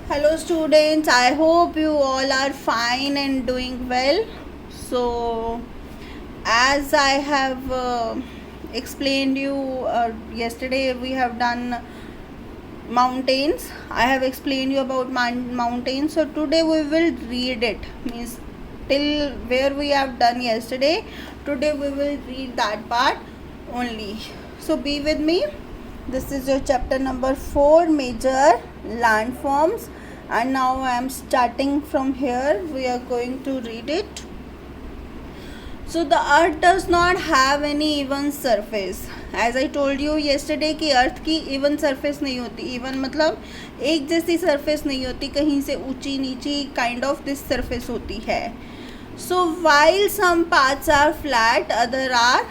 Hello students, I hope you all are fine and doing well. So as I have explained you yesterday, we have done mountains. I have explained you about mountains. So today we will read it, means till where we have done yesterday, today we will read that part only. So be with me. This is your chapter number 4, major landforms, and now I am starting from here. We are going to read it. So the earth does not have any even surface. As I told you yesterday कि अर्थ की even surface नहीं होती. even मतलब एक जैसी surface नहीं होती, कहीं से ऊंची नीची kind of this surface होती है. So while some parts are flat, other are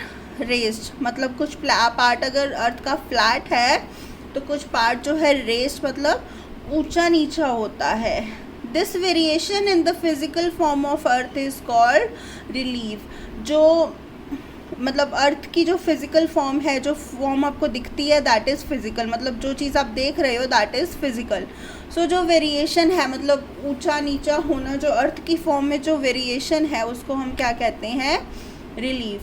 raised. मतलब कुछ पार्ट अगर अर्थ का फ्लैट है तो कुछ पार्ट जो है रेस्ड मतलब ऊंचा नीचा होता है. This variation in the physical form of earth is called relief. जो मतलब अर्थ की जो फिजिकल फॉर्म है, जो फॉर्म आपको दिखती है, दैट इज़ फिजिकल. मतलब जो चीज़ आप देख रहे हो दैट इज़ फिजिकल. सो जो वेरिएशन है मतलब ऊंचा नीचा होना, जो अर्थ की फॉर्म में जो वेरिएशन है उसको हम क्या कहते हैं? Relief.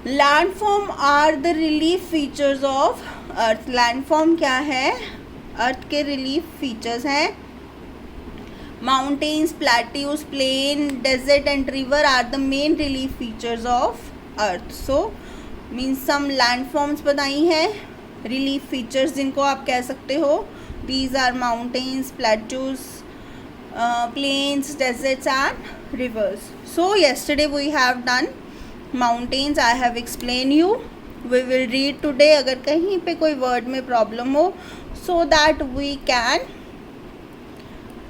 Landform are the relief features of earth. Landform क्या है? अर्थ के रिलीफ फीचर्स हैं. Mountains, plateaus, plain, desert and river are the main relief features of earth. So means some landforms बताई हैं, रिलीफ फीचर्स जिनको आप कह सकते हो. These are mountains, plateaus, plains, deserts and rivers. So yesterday we have done mountains. I have explained you. We will read today. अगर कहीं पे कोई word में problem हो, so that we can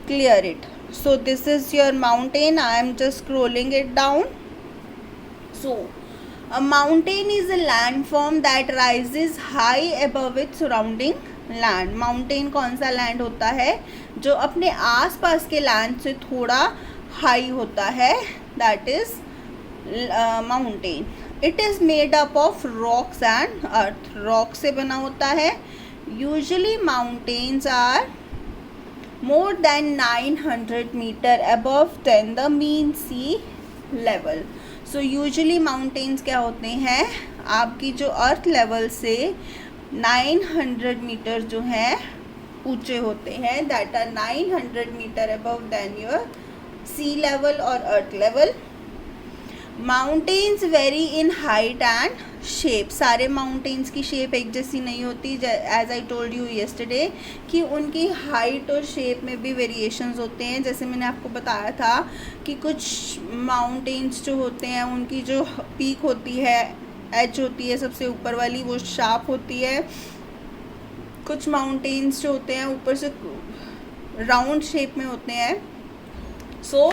clear it. So this is your mountain. I am just scrolling it down. So a mountain is a landform that rises high above its surrounding land. Mountain कौन सा land होता है? जो अपने आसपास के land से थोड़ा high होता है, that is mountain. It is made up of rocks and earth. rock से बना होता है. Usually mountains are more than 900 meter above than the mean sea level. So usually mountains क्या होते हैं? आपकी जो अर्थ लेवल से 900 मीटर जो है ऊंचे होते हैं. That are 900 metre above than your sea level और earth level. Mountains very in height and shape. सारे माउंटेन्स की शेप एक जैसी नहीं होती. As I told you yesterday कि उनकी हाइट और शेप में भी वेरिएशंस होते हैं. जैसे मैंने आपको बताया था कि कुछ माउंटेन्स जो होते हैं उनकी जो पीक होती है, एज होती है सबसे ऊपर वाली, वो शार्प होती है. कुछ माउंटेन्स जो होते हैं ऊपर से राउंड शेप में होते हैं. So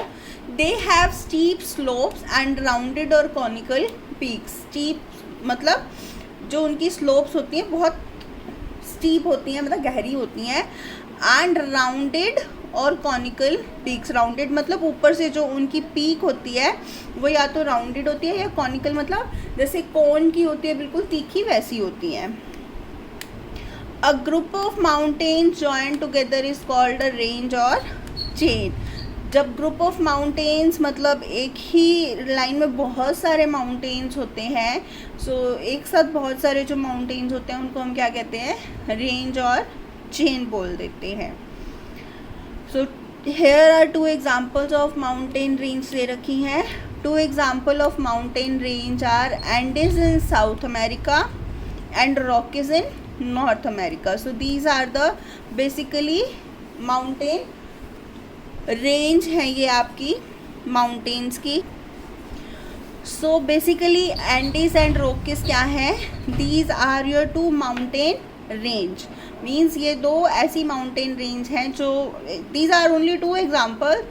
they have steep slopes and rounded और कॉनिकल पीक्स. स्टीप मतलब जो उनकी स्लोप्स होती हैं बहुत स्टीप होती हैं, मतलब गहरी होती हैं. एंड राउंडेड और कॉनिकल पीक्स. राउंडेड मतलब ऊपर से जो उनकी पीक होती है वो या तो राउंडेड होती है या कॉनिकल मतलब जैसे कोन की होती है, बिल्कुल तीखी, वैसी होती हैं. A group of mountains join together is called a range और चेन. जब ग्रुप ऑफ माउंटेन्स मतलब एक ही लाइन में बहुत सारे माउंटेन्स होते हैं, सो एक साथ बहुत सारे जो माउंटेन्स होते हैं उनको हम क्या कहते हैं? रेंज और चेन बोल देते हैं. So here are 2 examples of mountain range दे रखी हैं. 2 example of mountain range are Andes in South America and Rockies in North America. So these are the basically mountain range है ये आपकी माउंटेन्स की. So basically Andes and Rockies क्या है? These are your 2 mountain range. Means ये 2 ऐसी mountain range हैं जो, दीज आर ओनली 2 एग्जाम्पल,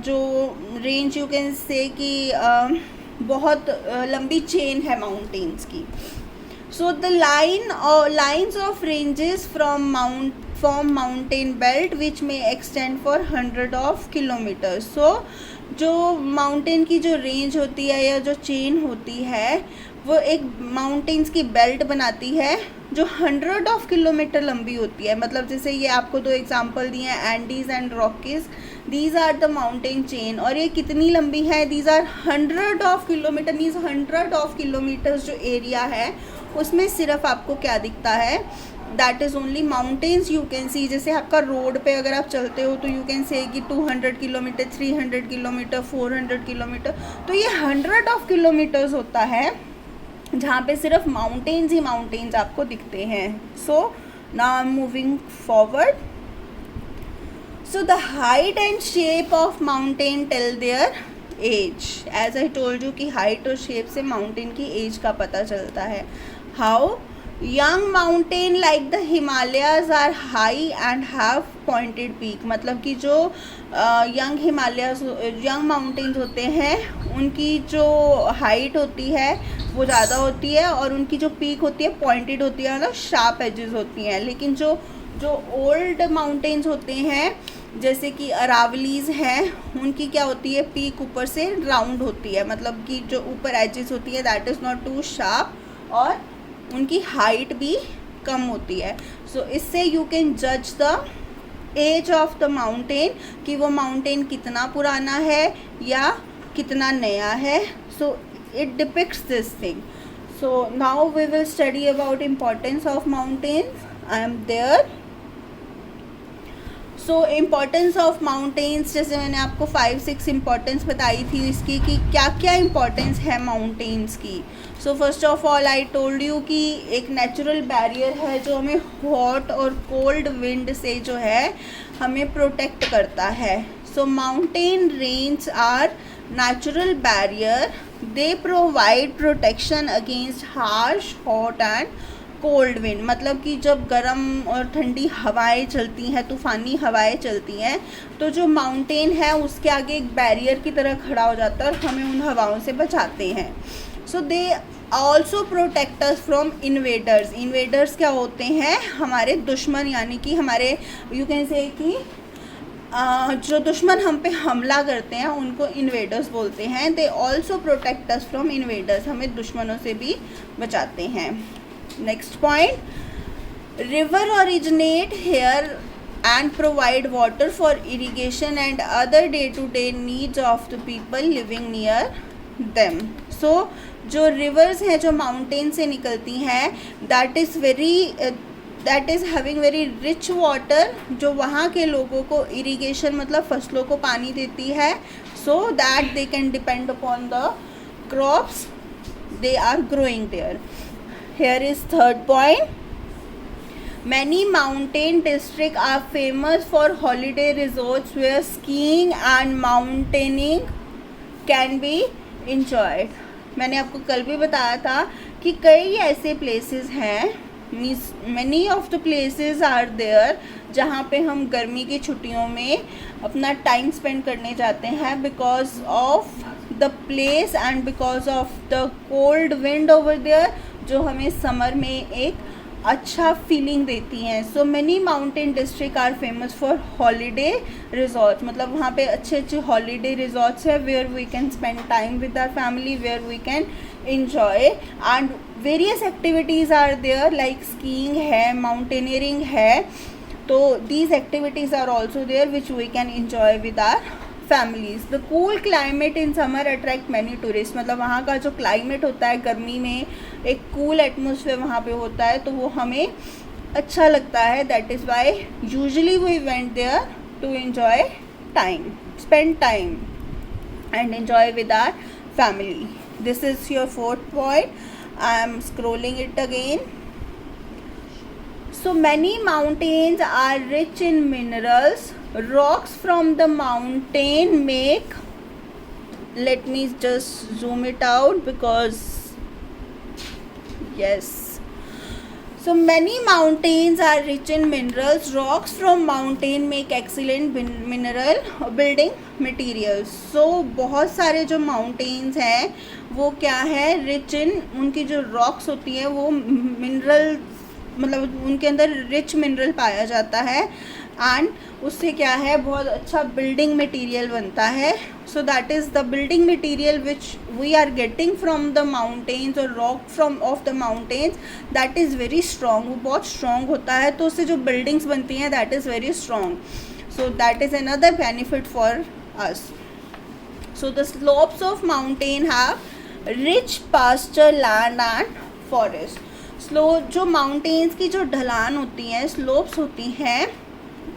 जो रेंज यू कैन से कि बहुत लंबी चेन है माउंटेन्स की. So the lines of ranges from mountain belt which में एक्सटेंड फॉर 100 of kilometers. सो जो माउंटेन की जो रेंज होती है या जो चेन होती है वो एक माउंटेन्स की बेल्ट बनाती है जो 100 ऑफ किलोमीटर लंबी होती है। मतलब जैसे ये आपको दो एग्जांपल दिए हैं, Andes and Rockies, these are the mountain chain, और ये कितनी लंबी है, these are 100 of kilometre, means 100 of kilometres जो एरिया है उसमें सिर्फ आपको क्या दिखता है, that is only mountains you can see. जैसे आपका रोड पे अगर आप चलते हो तो यू कैन से कि 200 किलोमीटर, 300 किलोमीटर, 400 किलोमीटर, तो ये 100 ऑफ किलोमीटर्स होता है जहाँ पे सिर्फ माउंटेन्स ही माउंटेन्स आपको दिखते हैं। So now I am moving forward. So the height and shape of mountain tell their age. As I told you कि हाइट और शेप से माउंटेन की एज का पता चलता है। How? Young mountain like the Himalayas are high and have pointed peak. मतलब कि जो यंग माउंटेन्स होते हैं उनकी जो हाइट होती है वो ज़्यादा होती है और उनकी जो पीक होती है पॉइंटेड होती है, मतलब शार्प एजेस होती हैं। लेकिन जो ओल्ड माउंटेन्स होते हैं जैसे कि अरावलीज हैं, उनकी क्या होती है, पीक ऊपर से राउंड होती है, मतलब कि जो ऊपर एजेस होती है that is not too sharp, और उनकी हाइट भी कम होती है। सो इससे यू कैन जज the age of the mountain कि वो माउंटेन कितना पुराना है या कितना नया है। सो it depicts this thing. So now we will study about importance of mountains. I am there. So importance of mountains, जैसे मैंने आपको 5-6 importance बताई थी इसकी कि क्या क्या importance है mountains की। So first of all I told you कि एक natural barrier है जो हमें hot और cold wind से जो है हमें protect करता है। So mountain range are natural barrier. They provide protection against harsh, hot and cold wind. मतलब कि जब गर्म और ठंडी हवाएं चलती हैं, तूफ़ानी हवाएं चलती हैं, तो जो माउंटेन है उसके आगे एक बैरियर की तरह खड़ा हो जाता है और हमें उन हवाओं से बचाते हैं। So they also protect us from invaders. Invaders क्या होते हैं, हमारे दुश्मन, यानी कि हमारे यू कैन से कि जो दुश्मन हम पे हमला करते हैं उनको इन्वेडर्स बोलते हैं। They also protect us from invaders, हमें दुश्मनों से भी बचाते हैं। Next point, river originate here and provide water for irrigation and other day to day needs of the people living near them. So जो रिवर्स हैं जो माउंटेन से निकलती हैं that is having very rich water, जो वहाँ के लोगों को इरीगेशन मतलब फसलों को पानी देती है, so that they can depend upon the crops they are growing there. Here is third point, many mountain district are famous for holiday resorts where skiing and mountaineering can be enjoyed. मैंने आपको कल भी बताया था कि कई ऐसे places हैं, many of the places are there जहाँ पे हम गर्मी की छुट्टियों में अपना टाइम स्पेंड करने जाते हैं because of the place and because of the cold wind over there, जो हमें समर में एक अच्छा फीलिंग देती हैं। So many mountain district are famous for holiday resort, मतलब वहाँ पे अच्छे अच्छे हॉलीडे रिजॉर्ट्स है where we can spend time with our family, where we can enjoy, and various activities are there like skiing है, mountaineering है, तो these activities are also there which we can enjoy with our families. The cool climate in summer attract many tourists, मतलब वहाँ का जो climate होता है गर्मी में एक cool atmosphere वहाँ पे होता है तो वो हमें अच्छा लगता है। That is why usually we went there to enjoy time, spend time and enjoy with our family. This is your fourth point. I am scrolling it again. So many mountains are rich in minerals. Rocks from the mountain make, let me just zoom it out because yes. So many mountains are rich in minerals. Rocks from mountain make excellent mineral building materials. So बहुत सारे जो mountains हैं वो क्या है, rich in, उनकी जो rocks होती हैं वो mineral, मतलब उनके अंदर रिच मिनरल पाया जाता है एंड उससे क्या है, बहुत अच्छा बिल्डिंग मटेरियल बनता है. So that is the building material which we are getting from the mountains और rock from of the mountains, that is very strong. वो बहुत स्ट्रॉन्ग होता है, तो उससे जो बिल्डिंग्स बनती हैं that is very strong. So that is another benefit for us. So the slopes of mountain have rich pasture land and forest. जो माउंटेन्स की जो ढलान होती हैं, स्लोप्स होती हैं,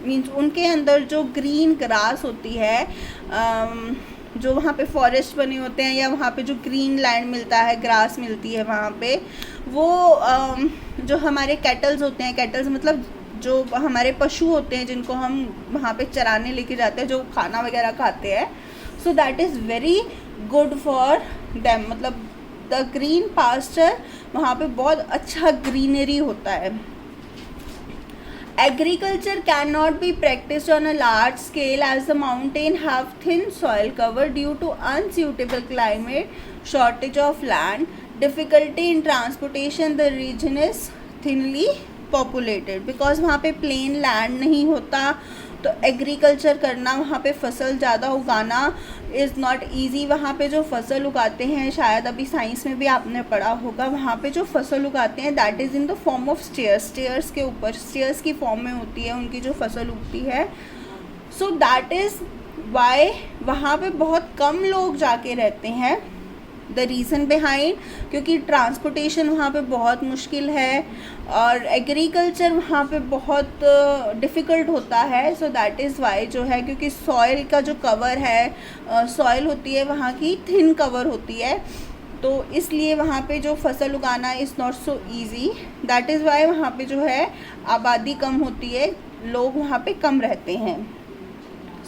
मीन्स उनके अंदर जो ग्रीन ग्रास होती है, जो वहाँ पे फॉरेस्ट बने होते हैं या वहाँ पे जो ग्रीन लैंड मिलता है, ग्रास मिलती है वहाँ पे, वो जो हमारे कैटल्स होते हैं, कैटल्स मतलब जो हमारे पशु होते हैं जिनको हम वहाँ पे चराने लेके जाते हैं, जो खाना वगैरह खाते हैं, so that is very good for them. मतलब द ग्रीन पास्चर, वहाँ पे बहुत अच्छा ग्रीनरी होता है. Agriculture can not be practised on a large scale as the mountain have thin soil cover due to unsuitable climate, shortage of land, difficulty in transportation. The region is thinly populated. Because वहाँ पे plane land नहीं होता, तो agriculture करना, वहाँ पे फसल ज़्यादा उगाना इज़ नॉट ईजी. वहाँ पे जो फसल उगाते हैं, शायद अभी साइंस में भी आपने पढ़ा होगा, वहाँ पे जो फसल उगाते हैं that is in the form of stairs. Stairs के ऊपर, स्टेयर्स की फॉर्म में होती है उनकी जो फसल उगती है. सो दैट इज़ वाई वहाँ पे बहुत कम लोग जाके रहते हैं. द रीज़न बिहाइंड, क्योंकि ट्रांसपोर्टेशन वहाँ पे बहुत मुश्किल है और एग्रीकल्चर वहाँ पे बहुत डिफ़िकल्ट होता है. सो दैट इज़ वाई जो है, क्योंकि सॉइल का जो कवर है, सॉइल होती है वहाँ की थिन कवर होती है, तो इसलिए वहाँ पे जो फसल उगाना is not so easy. That is why वहाँ पे जो है आबादी कम होती है, लोग वहाँ पे कम रहते हैं.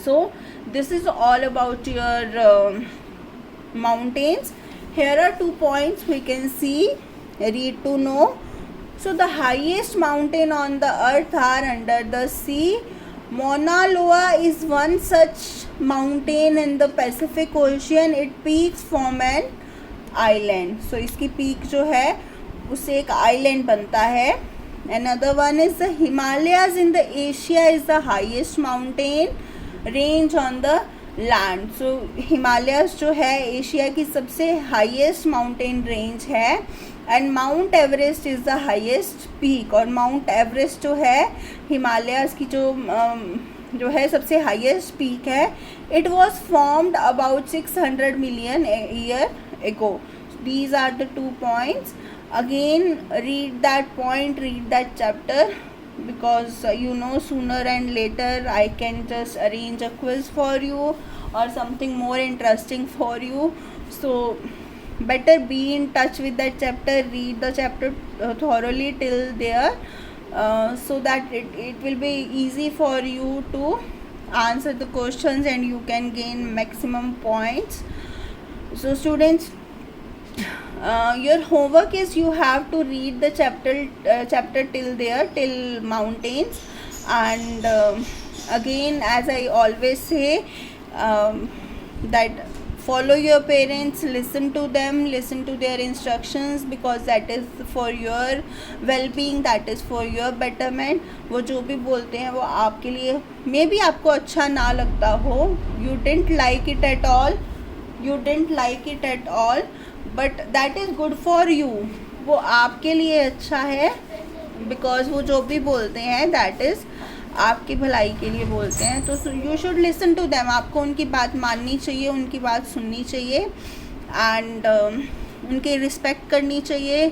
So this is all about your mountains. Here are 2 points we can see, read to know. So the highest mountain on the earth are under the sea. Mauna Loa is one such mountain in the Pacific Ocean. It peaks from an island. So इसकी peak जो है उससे एक island बनता है. Another one is the Himalayas in the Asia is the highest mountain range on the land. So Himalayas जो है Asia की सबसे हाईएस्ट माउंटेन रेंज है. And Mount Everest is the highest peak. और माउंट एवरेस्ट जो है हिमालयस की जो है सबसे हाईएस्ट पीक है. It was formed about 600 million year ago. These are the 2 points. Again read that point, read that chapter, because you know sooner and later I can just arrange a quiz for you or something more interesting for you. So better be in touch with that chapter, read the chapter thoroughly till there, so that it will be easy for you to answer the questions and you can gain maximum points. So students, your homework is you have to read the chapter till there, till mountains. And again, as I always say, that follow your parents, listen to them, listen to their instructions, because that is for your well-being, that is for your betterment. वो जो भी बोलते हैं वो आपके लिए मे भी आपको अच्छा ना लगता हो, you didn't like it at all, but that is good for you. वो आपके लिए अच्छा है, बिकॉज वो जो भी बोलते हैं दैट इज़ आपकी भलाई के लिए बोलते हैं. तो you should listen to them. आपको उनकी बात माननी चाहिए, उनकी बात सुननी चाहिए एंड उनकी रिस्पेक्ट करनी चाहिए.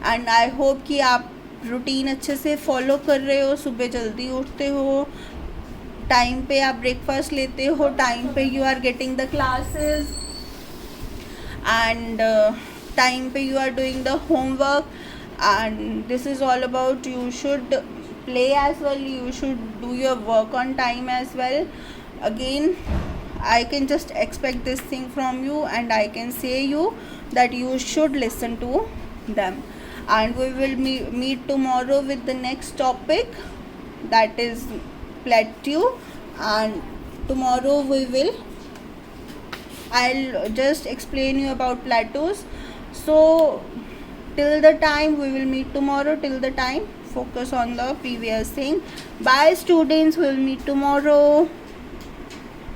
एंड आई होप कि आप रूटीन अच्छे से फॉलो कर रहे हो. सुबह जल्दी उठते हो, टाइम पे आप ब्रेकफास्ट लेते हो, टाइम पे you are getting the classes, and time pe you are doing the homework. And this is all about, you should play as well, you should do your work on time as well. Again, I can just expect this thing from you and I can say you that you should listen to them. And we will meet tomorrow with the next topic, that is plateau. And tomorrow I'll just explain you about plateaus. So till the time we will meet tomorrow, till the time focus on the previous thing. Bye students, we'll meet tomorrow.